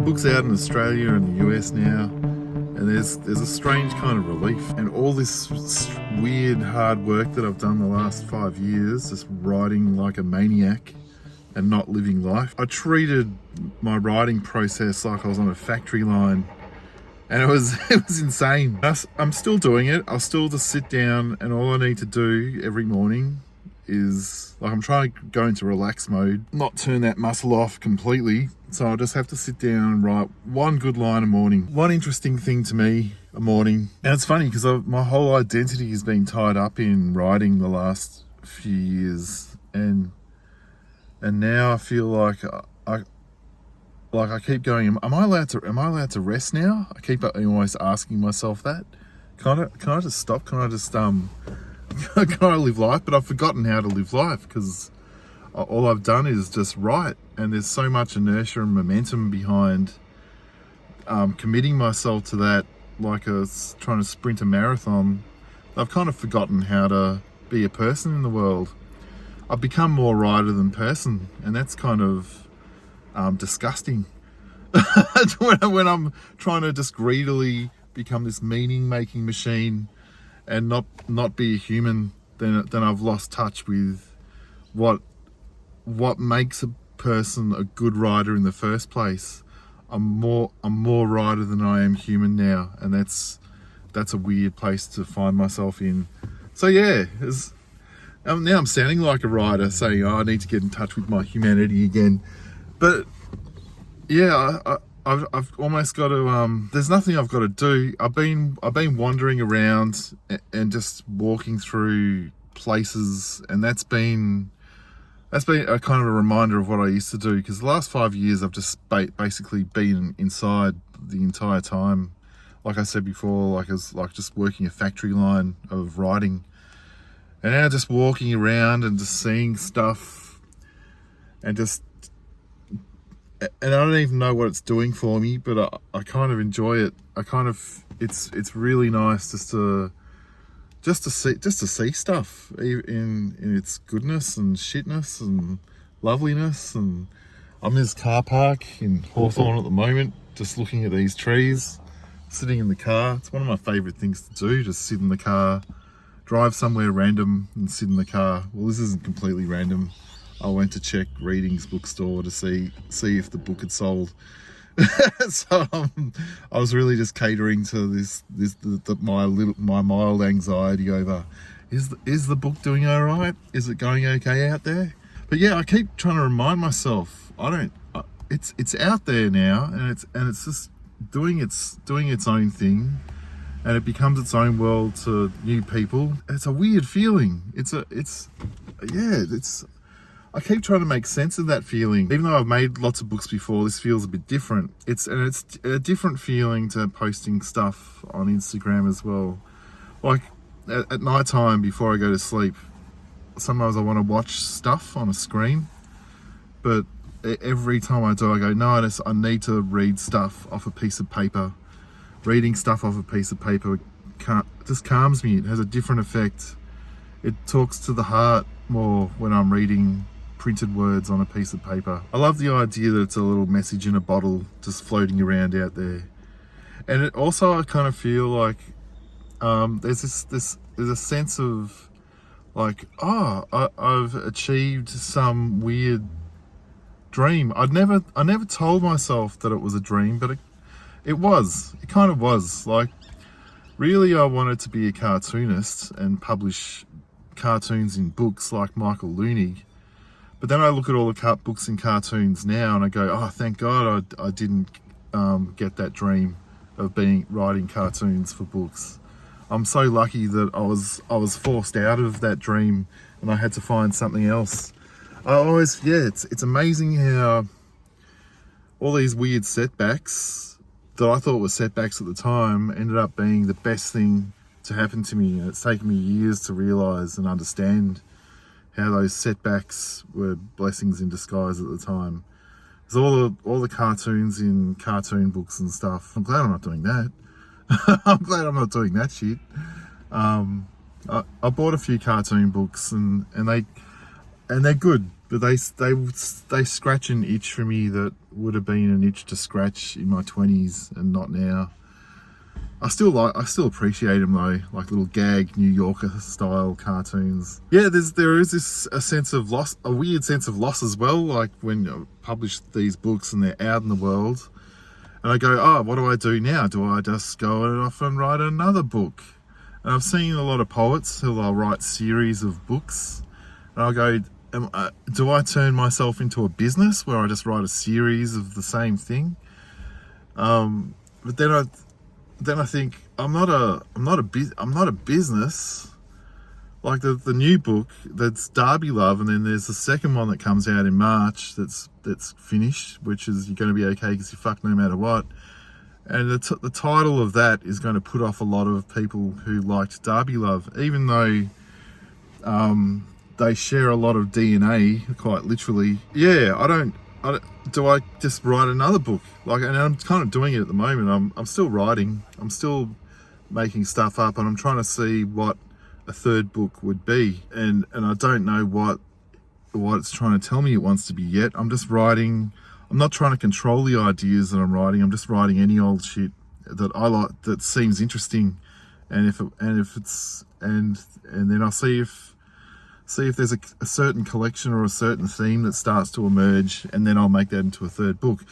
book's out in Australia and the US now, and there's a strange kind of relief. And all this weird hard work that I've done the last 5 years, just writing like a maniac and not living life. I treated my writing process like I was on a factory line, and it was insane. I'm still doing it. I'll still just sit down, and all I need to do every morning is, like, I'm trying to go into relax mode, not turn that muscle off completely. So I'll just have to sit down and write one good line a morning. One interesting thing to me a morning. And it's funny because my whole identity has been tied up in writing the last few years, and now I feel like I keep going, am I allowed to rest now? I keep almost asking myself that. Can I just stop? Can I just can I live life? But I've forgotten how to live life because all I've done is just write, and there's so much inertia and momentum behind committing myself to that, like trying to sprint a marathon. I've kind of forgotten how to be a person in the world. I've become more writer than person, and that's kind of disgusting. when I'm trying to just greedily become this meaning-making machine and not be a human, then I've lost touch with what makes a person a good writer in the first place. I'm more writer than I am human now, and that's a weird place to find myself in. So yeah, now I'm sounding like a writer saying, I need to get in touch with my humanity again. But yeah, I've almost got to. There's nothing I've got to do. I've been wandering around and just walking through places, and that's been a kind of a reminder of what I used to do. Because the last 5 years, I've just basically been inside the entire time. Like I said before, like I was like just working a factory line of writing, and now just walking around and just seeing stuff, and I don't even know what it's doing for me, but I kind of enjoy it. It's really nice just to see stuff in its goodness and shitness and loveliness. And I'm in this car park in Hawthorne at the moment, just looking at these trees, sitting in the car. It's one of my favourite things to do, just sit in the car, drive somewhere random and sit in the car. Well, this isn't completely random. I went to check Reading's bookstore to see if the book had sold. So I was really just catering to my mild anxiety over, is the book doing all right? Is it going okay out there? But yeah, I keep trying to remind myself it's out there now, and it's just doing its own thing, and it becomes its own world to new people. It's a weird feeling. I keep trying to make sense of that feeling. Even though I've made lots of books before, this feels a bit different. It's a different feeling to posting stuff on Instagram as well. Like at night time before I go to sleep, sometimes I want to watch stuff on a screen, but every time I do, I go, no, I need to read stuff off a piece of paper. Reading stuff off a piece of paper just calms me. It has a different effect. It talks to the heart more when I'm reading printed words on a piece of paper. I love the idea that it's a little message in a bottle just floating around out there. And it also, I kind of feel like there's a sense of like, I've achieved some weird dream. I never told myself that it was a dream, but it kind of was. Like, really, I wanted to be a cartoonist and publish cartoons in books like Michael Loonig. But then I look at all the books and cartoons now, and I go, oh, thank God I didn't get that dream of writing cartoons for books. I'm so lucky that I was forced out of that dream, and I had to find something else. It's amazing how all these weird setbacks that I thought were setbacks at the time ended up being the best thing to happen to me. And it's taken me years to realise and understand how those setbacks were blessings in disguise at the time. There's all the cartoons in cartoon books and stuff. I'm glad I'm not doing that. I'm glad I'm not doing that shit. I bought a few cartoon books and they're good. But they scratch an itch for me that would have been an itch to scratch in my 20s and not now. I still appreciate them though, like little gag New Yorker style cartoons. Yeah, there is a sense of loss, a weird sense of loss as well. Like when you publish these books and they're out in the world, and I go, oh, what do I do now? Do I just go off and write another book? And I've seen a lot of poets who will write series of books, and I'll go, do I turn myself into a business where I just write a series of the same thing? But then I think I'm not a business. Like the new book that's Derby Love, and then there's the second one that comes out in March that's finished, which is You're Going to Be Okay Because You Fuck No Matter What. And the title of that is going to put off a lot of people who liked Derby Love, even though they share a lot of DNA, quite literally. Yeah, do I just write another book? Like, and I'm kind of doing it at the moment. I'm still writing. I'm still making stuff up, and I'm trying to see what a third book would be. And I don't know what it's trying to tell me it wants to be yet. I'm just writing. I'm not trying to control the ideas that I'm writing. I'm just writing any old shit that I like, that seems interesting, and then I'll see if there's a certain collection or a certain theme that starts to emerge, and then I'll make that into a third book.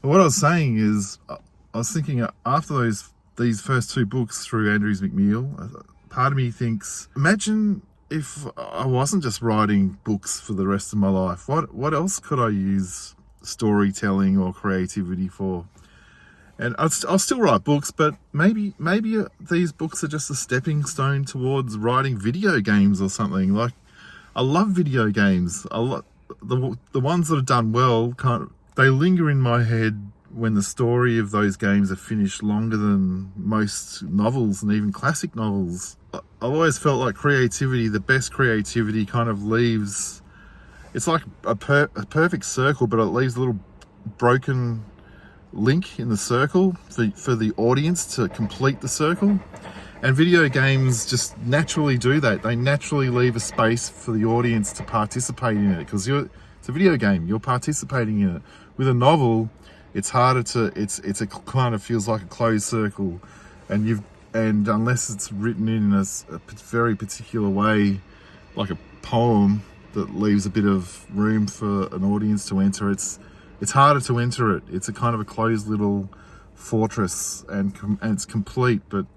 But what I was saying is, I was thinking after these first two books through Andrews McMeel, part of me thinks, imagine if I wasn't just writing books for the rest of my life. What else could I use storytelling or creativity for? And I'll still write books, but maybe these books are just a stepping stone towards writing video games or something. Like, I love video games. The ones that are done well, they linger in my head when the story of those games are finished longer than most novels and even classic novels. I've always felt like the best creativity kind of leaves, it's like a perfect circle, but it leaves a little broken link in the circle for the audience to complete the circle. And video games just naturally do that. They naturally leave a space for the audience to participate in it, because it's a video game. You're participating in it. With a novel, it's harder to. It's a kind of feels like a closed circle, and unless it's written in a very particular way, like a poem that leaves a bit of room for an audience to enter, it's harder to enter it. It's a kind of a closed little fortress, and it's complete, but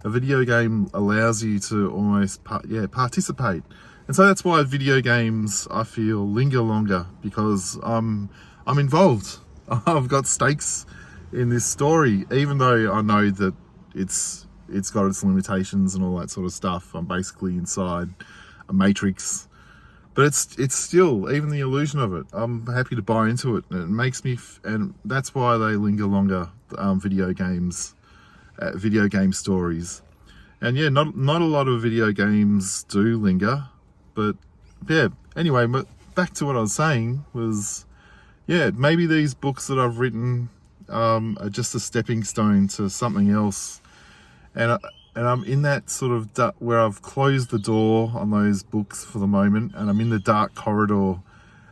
a video game allows you to almost participate. And so that's why video games, I feel, linger longer, because I'm involved. I've got stakes in this story, even though I know that it's got its limitations and all that sort of stuff. I'm basically inside a matrix, but it's still, even the illusion of it, I'm happy to buy into it, and it makes me and that's why they linger longer, video game stories. And yeah, not a lot of video games do linger, but yeah, anyway, but back to what I was saying was, yeah, maybe these books that I've written are just a stepping stone to something else, and I'm in that sort of where I've closed the door on those books for the moment, and I'm in the dark corridor,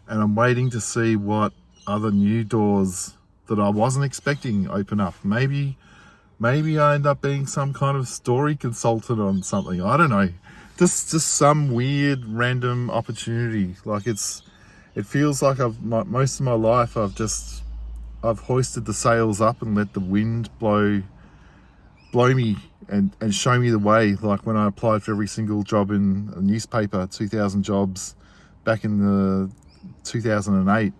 and I'm waiting to see what other new doors that I wasn't expecting open up. Maybe I end up being some kind of story consultant on something. I don't know. Just some weird random opportunity. Like it feels like most of my life I've hoisted the sails up and let the wind blow me and show me the way. Like when I applied for every single job in a newspaper, 2,000 jobs back in the 2008.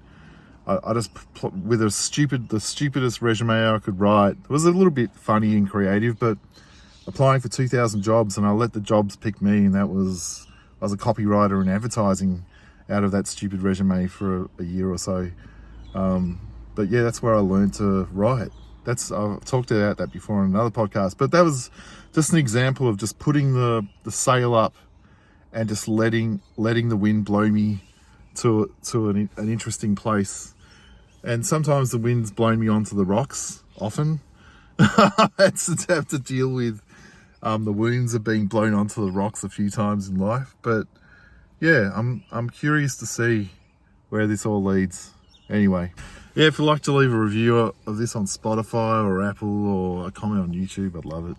I just, with the stupidest resume I could write. It was a little bit funny and creative, but applying for 2,000 jobs, and I let the jobs pick me, and I was a copywriter in advertising out of that stupid resume for a year or so. But yeah, that's where I learned to write. I've talked about that before on another podcast, but that was just an example of just putting the sail up and just letting the wind blow me to an interesting place. And sometimes the wind's blown me onto the rocks. Often I have to deal with the wounds of being blown onto the rocks a few times in life. But yeah, I'm curious to see where this all leads. Anyway, yeah, if you'd like to leave a review of this on Spotify or Apple or a comment on YouTube, I'd love it.